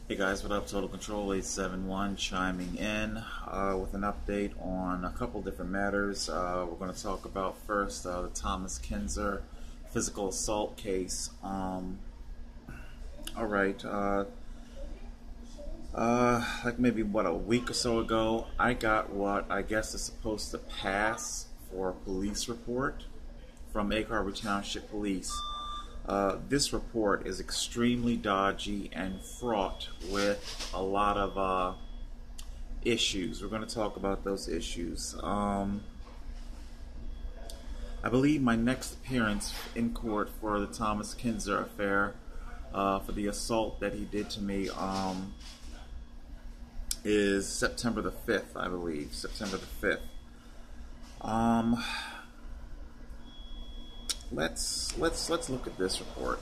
Hey guys, what up? Total Control 871 chiming in with an update on a couple different matters. We're going to talk about first the Thomas Kinzer physical assault case. Alright, like maybe a week or so ago, I got what I guess is supposed to pass for a police report from Egg Harbor Township Police. This report is extremely dodgy and fraught with a lot of issues. We're going to talk about those issues. I believe my next appearance in court for the Thomas Kinzer affair, for the assault that he did to me, is September the 5th, I believe. September the 5th. Let's look at this report.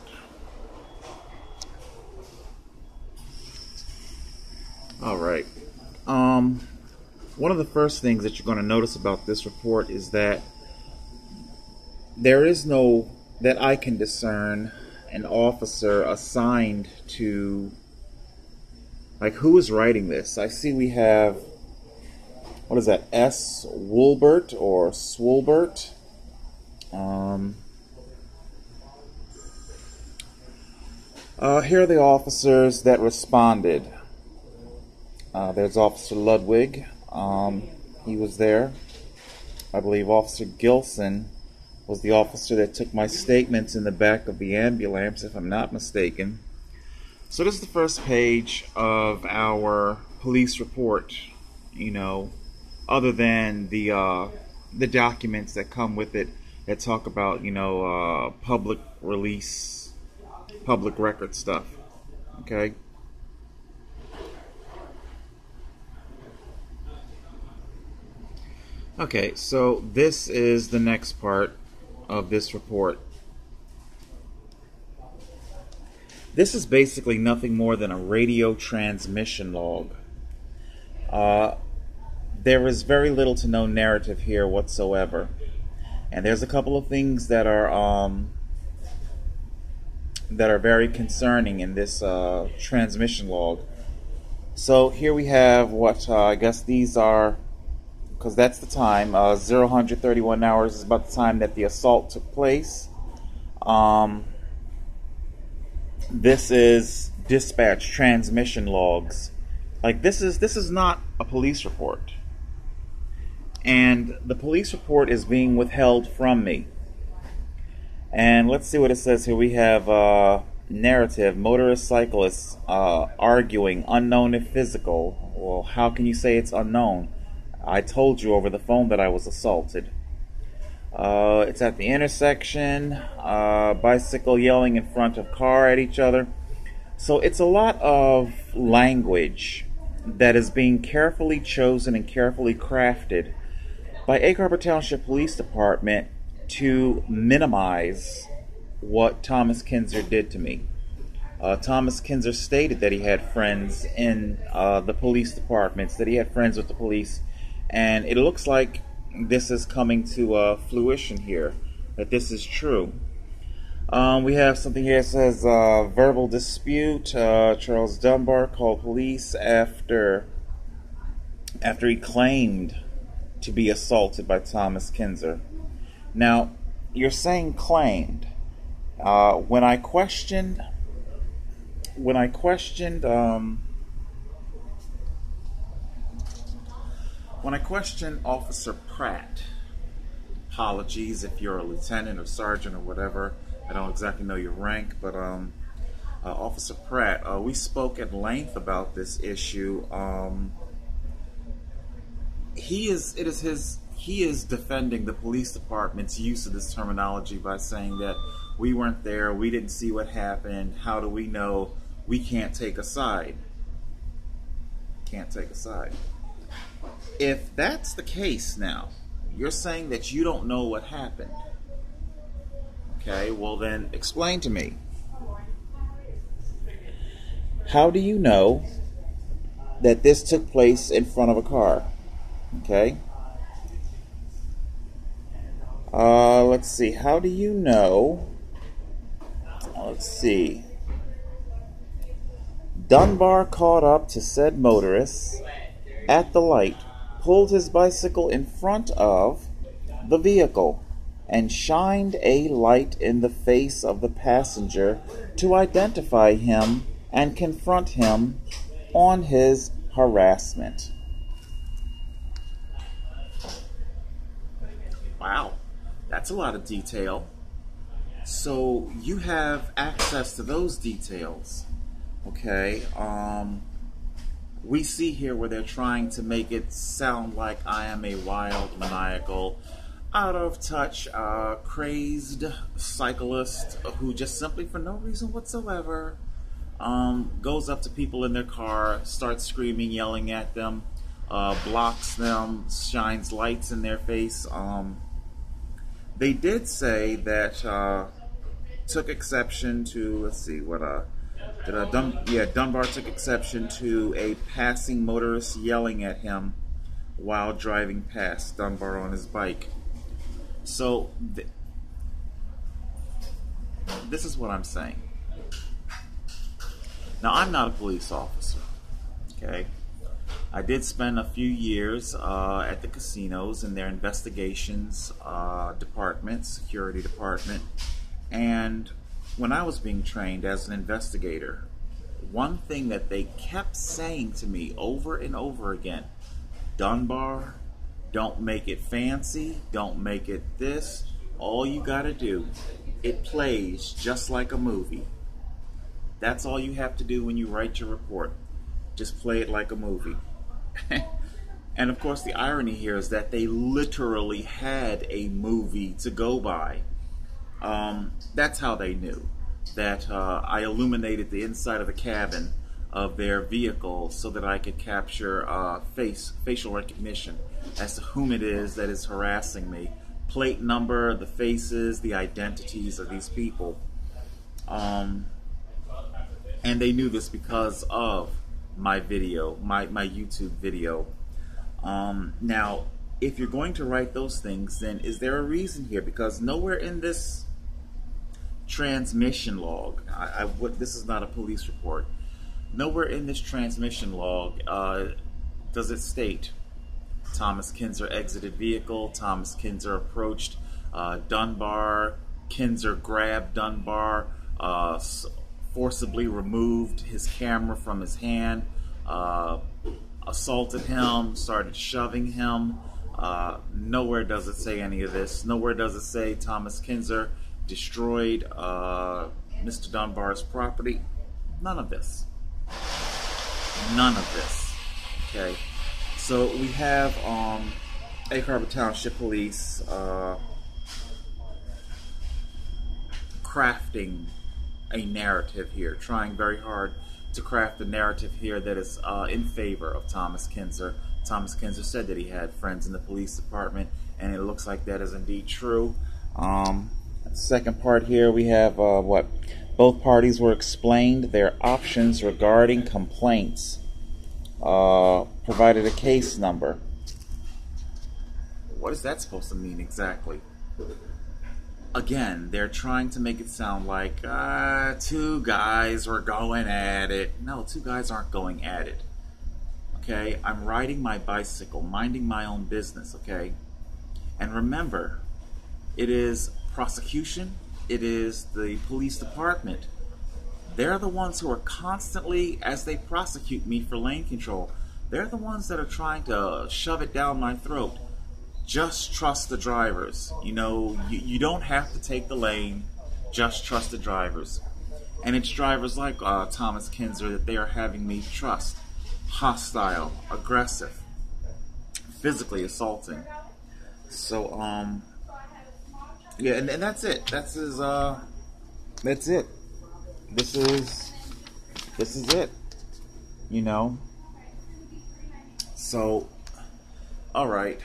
All right. One of the first things that you're going to notice about this report is that there is no, that I can discern, an officer assigned to, like, who is writing this? I see we have, what is that, S. Woolbert or Swolbert? Here are the officers that responded. There's Officer Ludwig. He was there. I believe Officer Gilson was the officer that took my statements in the back of the ambulance, if I'm not mistaken. So this is the first page of our police report, you know, other than the documents that come with it that talk about, you know, public release, public record stuff. Okay. Okay, so this is the next part of this report. This is basically nothing more than a radio transmission log. There is very little to no narrative here whatsoever. And there's a couple of things that are very concerning in this transmission log. So here we have what I guess these are, because that's the time, 0-131 hours is about the time that the assault took place. This is dispatch transmission logs. Like, this is not a police report. And the police report is being withheld from me. And let's see what it says here. We have narrative, motorist, cyclists arguing, unknown if physical. Well, how can you say it's unknown? I told you over the phone that I was assaulted. It's at the intersection, bicycle yelling in front of car at each other. So it's a lot of language that is being carefully chosen and carefully crafted by Egg Harbor Township Police Department to minimize what Thomas Kinzer did to me. Thomas Kinzer stated that he had friends in the police departments, that he had friends with the police, and it looks like this is coming to fruition here, that this is true. We have something here that says verbal dispute. Charles Dunbar called police after he claimed to be assaulted by Thomas Kinzer. Now, you're saying claimed. When I questioned Officer Pratt, apologies if you're a lieutenant or sergeant or whatever, I don't exactly know your rank, but Officer Pratt, we spoke at length about this issue. He is defending the police department's use of this terminology by saying that we weren't there, we didn't see what happened, how do we know? We can't take a side. Can't take a side. If that's the case now, you're saying that you don't know what happened. Okay, well then explain to me. How do you know that this took place in front of a car? Okay. Let's see. How do you know? Let's see. Dunbar caught up to said motorist at the light, pulled his bicycle in front of the vehicle, and shined a light in the face of the passenger to identify him and confront him on his harassment. Wow, that's a lot of detail. So you have access to those details. Okay, we see here where they're trying to make it sound like I am a wild, maniacal, out of touch, crazed cyclist who just simply for no reason whatsoever goes up to people in their car, starts screaming, yelling at them, blocks them, shines lights in their face. They did say that took exception to, let's see, Dunbar took exception to a passing motorist yelling at him while driving past Dunbar on his bike. So, this is what I'm saying. Now, I'm not a police officer, okay? I did spend a few years at the casinos in their investigations department, security department, and when I was being trained as an investigator, one thing that they kept saying to me over and over again, Dunbar, don't make it fancy, don't make it this, all you gotta do, it plays just like a movie. That's all you have to do when you write your report, just play it like a movie. And of course the irony here is that they literally had a movie to go by. That's how they knew that I illuminated the inside of the cabin of their vehicle so that I could capture facial recognition as to whom it is that is harassing me. Plate number, the faces, the identities of these people. And they knew this because of my video, my YouTube video. Now, if you're going to write those things, then is there a reason here? Because nowhere in this transmission log, this is not a police report, nowhere in this transmission log does it state Thomas Kinzer exited vehicle, Thomas Kinzer approached Dunbar, Kinzer grabbed Dunbar, forcibly removed his camera from his hand, assaulted him, started shoving him. Nowhere does it say any of this. Nowhere does it say Thomas Kinzer destroyed Mr. Dunbar's property. None of this. None of this. Okay. So we have Egg Harbor Township Police crafting a narrative here, trying very hard to craft a narrative here that is in favor of Thomas Kinzer. Thomas Kinzer said that he had friends in the police department, and it looks like that is indeed true. Second part here, we have both parties were explained their options regarding complaints. Provided a case number. What is that supposed to mean exactly? Again, they're trying to make it sound like two guys were going at it. No, two guys aren't going at it. Okay, I'm riding my bicycle, minding my own business, okay? And remember, it is prosecution, it is the police department. They're the ones who are constantly, as they prosecute me for lane control, they're the ones that are trying to shove it down my throat. Just trust the drivers. You know, you don't have to take the lane, just trust the drivers. And it's drivers like Thomas Kinzer that they are having me trust. Hostile, aggressive, physically assaulting. So, yeah, and that's it. That's it. This is it. You know. So, all right.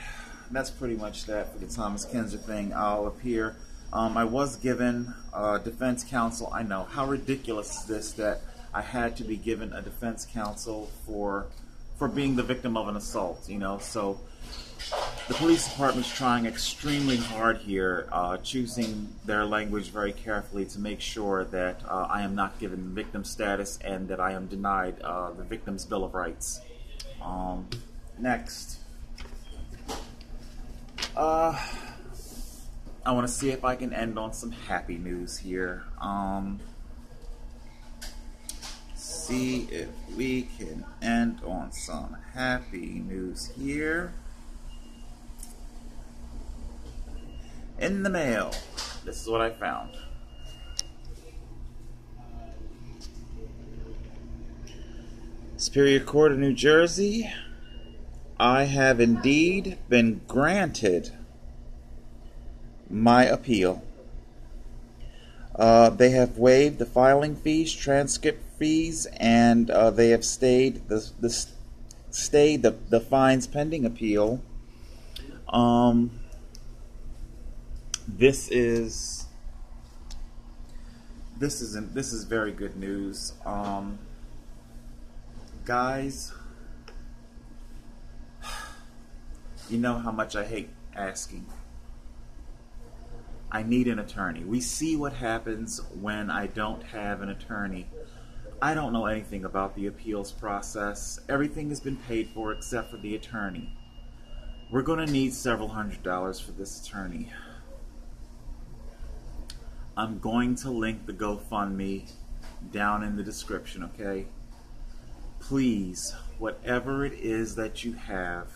That's pretty much that for the Thomas Kinzer thing. I'll appear. I was given defense counsel. I know, how ridiculous is this that I had to be given a defense counsel for being the victim of an assault, you know? So The police department's trying extremely hard here, choosing their language very carefully to make sure that I am not given victim status and that I am denied the victim's Bill of Rights. Next. I want to see if I can end on some happy news here. See if we can end on some happy news here. In the mail, this is what I found. Superior Court of New Jersey, I have indeed been granted my appeal. They have waived the filing fees, transcript fees, and they have stayed the fines pending appeal. This is very good news, guys. You know how much I hate asking. I need an attorney. We see what happens when I don't have an attorney. I don't know anything about the appeals process. Everything has been paid for except for the attorney. We're going to need several $100s for this attorney. I'm going to link the GoFundMe down in the description, okay? Please, whatever it is that you have,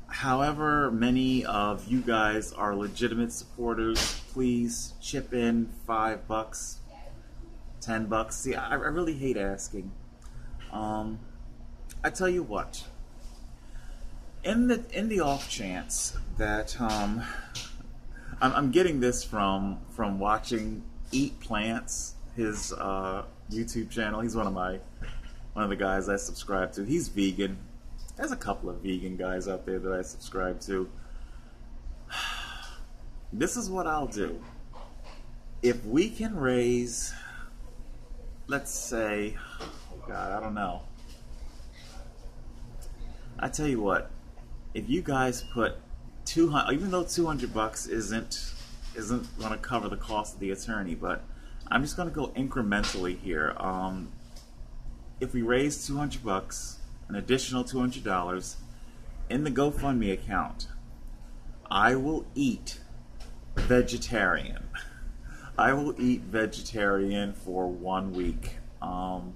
however many of you guys are legitimate supporters, please chip in $5, $10. See, I really hate asking. I tell you what, in the off chance that I'm getting this from watching Eat Plants, his YouTube channel. He's one of the guys I subscribe to. He's vegan. There's a couple of vegan guys out there that I subscribe to. This is what I'll do. If we can raise, let's say, oh God, I don't know. I tell you what, if you guys put 200, even though $200 isn't going to cover the cost of the attorney, but I'm just going to go incrementally here. If we raise $200, an additional $200 in the GoFundMe account, I will eat vegetarian. I will eat vegetarian for 1 week. I'm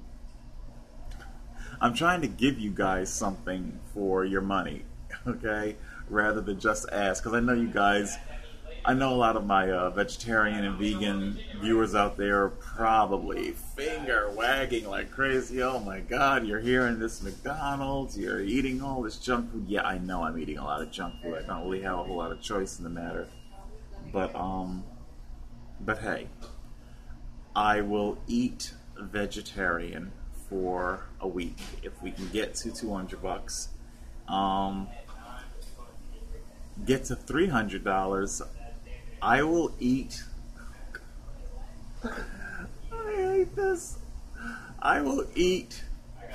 trying to give you guys something for your money, okay? Rather than just ask, because I know you guys, I know a lot of my vegetarian and vegan viewers out there are probably finger wagging like crazy. Oh my God, you're here in this McDonald's, you're eating all this junk food. Yeah, I know I'm eating a lot of junk food. I don't really have a whole lot of choice in the matter. But hey, I will eat vegetarian for a week if we can get to $200. Get to $300, I will eat. I hate this. I will eat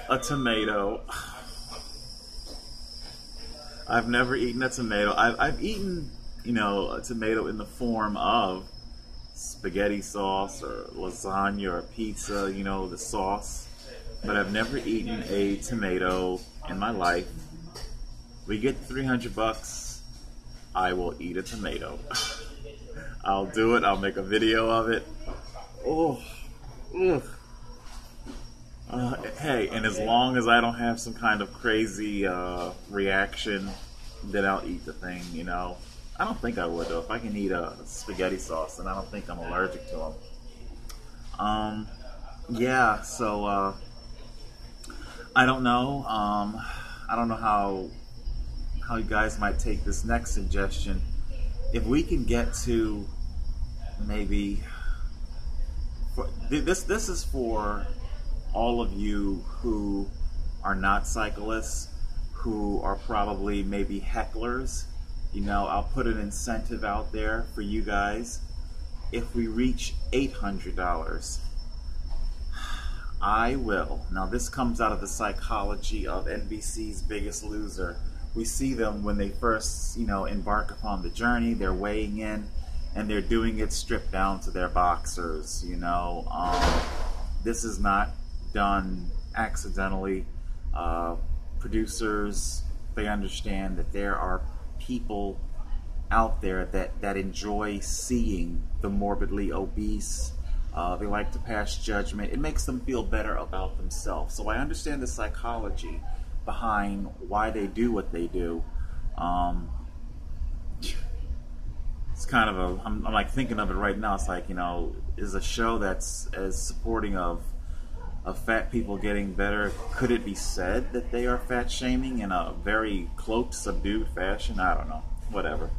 a tomato. I've never eaten a tomato. I've eaten, you know, a tomato in the form of spaghetti sauce or lasagna or pizza, you know, the sauce. But I've never eaten a tomato in my life. We get $300. I will eat a tomato. I'll do it. I'll make a video of it. Oh, hey, and as long as I don't have some kind of crazy reaction, then I'll eat the thing, you know. I don't think I would, though. If I can eat a spaghetti sauce, then I don't think I'm allergic to them. Yeah, so, I don't know. I don't know how you guys might take this next suggestion. If we can get to maybe, this is for all of you who are not cyclists, who are probably maybe hecklers. You know, I'll put an incentive out there for you guys. If we reach $800, I will. Now this comes out of the psychology of NBC's Biggest Loser, we see them when they first, embark upon the journey. They're weighing in, and they're doing it stripped down to their boxers. This is not done accidentally. Producers, they understand that there are people out there that enjoy seeing the morbidly obese. They like to pass judgment. It makes them feel better about themselves. So I understand the psychology behind why they do what they do. It's kind of I'm like thinking of it right now. It's like, is a show that's as supporting of fat people getting better, could it be said that they are fat shaming in a very cloaked, subdued fashion? I don't know. Whatever.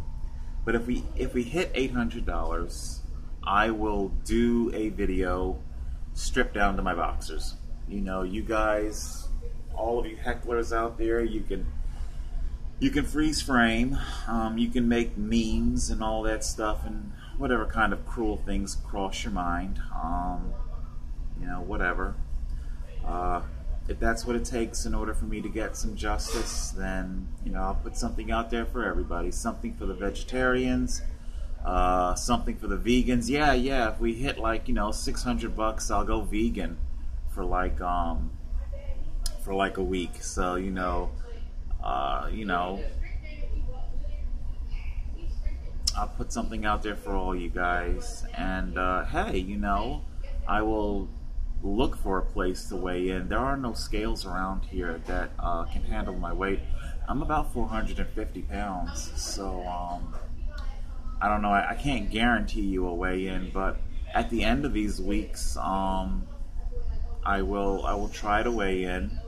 But if we hit $800, I will do a video stripped down to my boxers. You guys, all of you hecklers out there, you can freeze frame, you can make memes and all that stuff, and whatever kind of cruel things cross your mind. Whatever. If that's what it takes in order for me to get some justice, then I'll put something out there for everybody. Something for the vegetarians, something for the vegans. Yeah. If we hit like $600, I'll go vegan for like a week. So I'll put something out there for all you guys. And hey, I will look for a place to weigh in. There are no scales around here that can handle my weight. I'm about 450 pounds, so I don't know. I can't guarantee you a weigh-in, but at the end of these weeks, I will try to weigh in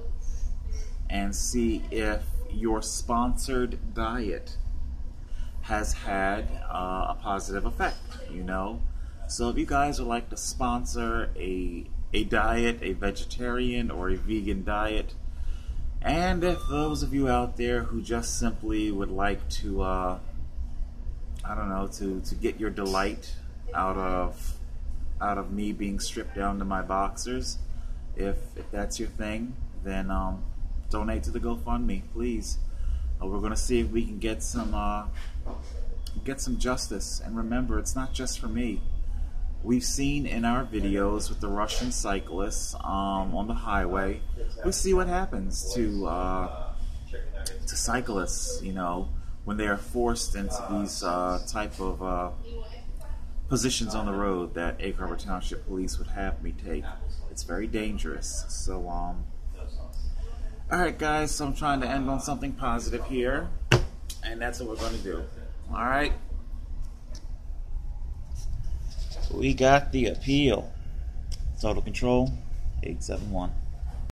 and see if your sponsored diet has had a positive effect. So if you guys would like to sponsor a diet, a vegetarian or a vegan diet, and if those of you out there who just simply would like to, I don't know, to get your delight out of me being stripped down to my boxers, if that's your thing, then donate to the GoFundMe, please. We're going to see if we can get some justice. And remember, it's not just for me. We've seen in our videos with the Russian cyclists on the highway, we see what happens to cyclists, when they are forced into these type of positions on the road that Egg Harbor Township Police would have me take. It's very dangerous. So, alright guys, so I'm trying to end on something positive here, and that's what we're going to do. Alright? We got the appeal. Total Control 871.